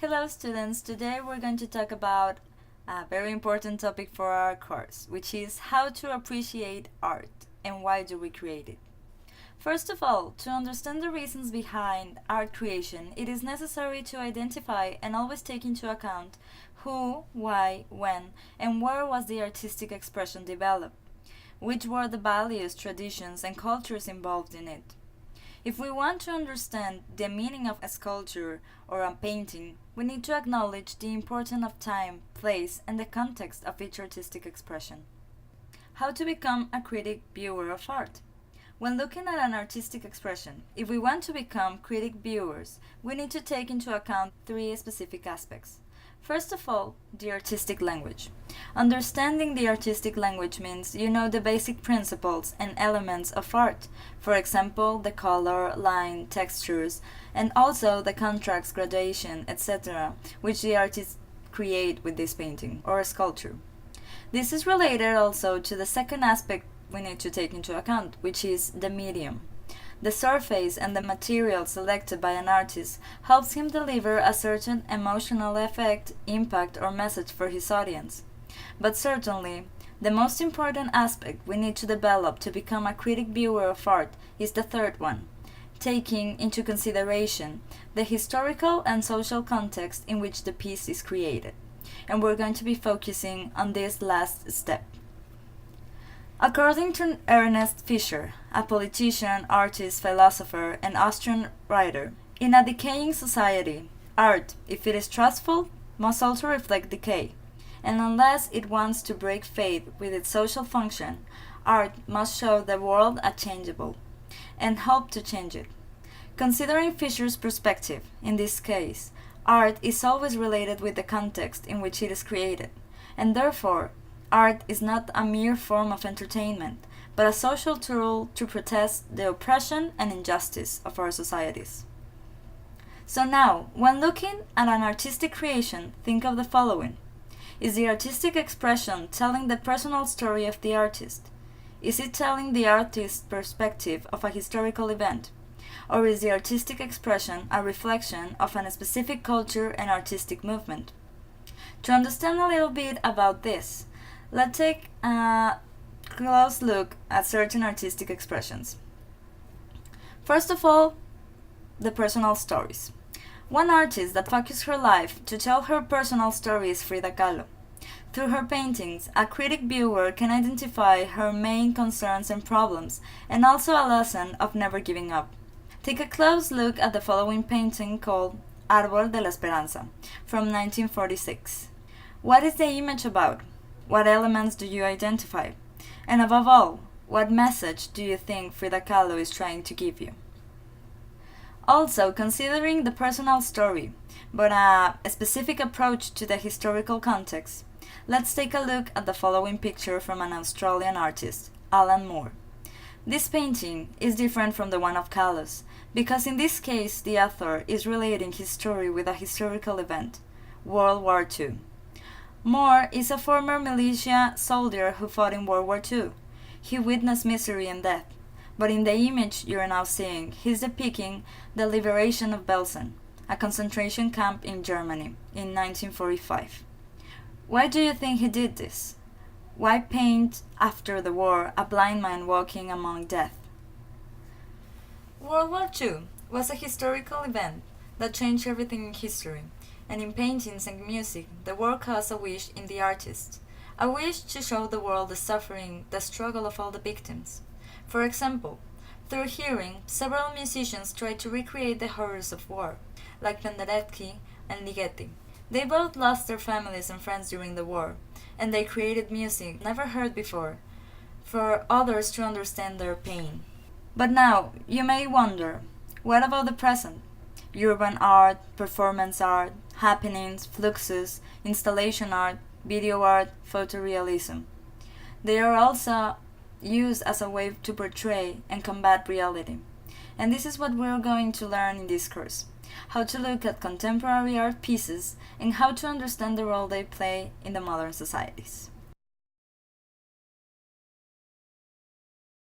Hello students, today we're going to talk about a very important topic for our course, which is how to appreciate art and why do we create it. First of all, to understand the reasons behind art creation, it is necessary to identify and always take into account who, why, when, and where was the artistic expression developed, which were the values, traditions, and cultures involved in it. If we want to understand the meaning of a sculpture or a painting, we need to acknowledge the importance of time, place, and the context of each artistic expression. How to become a critic viewer of art? When looking at an artistic expression, if we want to become critic viewers, we need to take into account three specific aspects. First of all, the artistic language. Understanding the artistic language means you know the basic principles and elements of art, for example, the color, line, textures, and also the contrast, gradation, etc., which the artist create with this painting or sculpture. This is related also to the second aspect we need to take into account, which is the medium. The surface and the material selected by an artist helps him deliver a certain emotional effect, impact, or message for his audience. But certainly, the most important aspect we need to develop to become a critic viewer of art is the third one, taking into consideration the historical and social context in which the piece is created. And we're going to be focusing on this last step. According to Ernest Fischer, a politician, artist, philosopher, and Austrian writer, in a decaying society, art, if it is trustful, must also reflect decay. And unless it wants to break faith with its social function, art must show the world as changeable and help to change it. Considering Fischer's perspective, in this case, art is always related with the context in which it is created, and therefore, art is not a mere form of entertainment, but a social tool to protest the oppression and injustice of our societies. So now, when looking at an artistic creation, think of the following. Is the artistic expression telling the personal story of the artist? Is it telling the artist's perspective of a historical event? Or is the artistic expression a reflection of a specific culture and artistic movement? To understand a little bit about this, let's take a close look at certain artistic expressions. First of all, the personal stories. One artist that focused her life to tell her personal story is Frida Kahlo. Through her paintings, a critic viewer can identify her main concerns and problems, and also a lesson of never giving up. Take a close look at the following painting called Árbol de la Esperanza from 1946. What is the image about? What elements do you identify? And above all, what message do you think Frida Kahlo is trying to give you? Also, considering the personal story, but a specific approach to the historical context, let's take a look at the following picture from an Australian artist, Alan Moore. This painting is different from the one of Kahlo's, because in this case the author is relating his story with a historical event, World War II. Moore is a former militia soldier who fought in World War II. He witnessed misery and death, but in the image you are now seeing, he's depicting the liberation of Belsen, a concentration camp in Germany, in 1945. Why do you think he did this? Why paint, after the war, a blind man walking among death? World War II was a historical event that changed everything in history. And in paintings and music, the war caused a wish in the artist, a wish to show the world the suffering, the struggle of all the victims. For example, through hearing, several musicians tried to recreate the horrors of war, like Penderecki and Ligeti. They both lost their families and friends during the war, and they created music never heard before, for others to understand their pain. But now, you may wonder, what about the present? Urban art, performance art, happenings, fluxus, installation art, video art, photorealism. They are also used as a way to portray and combat reality. And this is what we're going to learn in this course. How to look at contemporary art pieces and how to understand the role they play in the modern societies.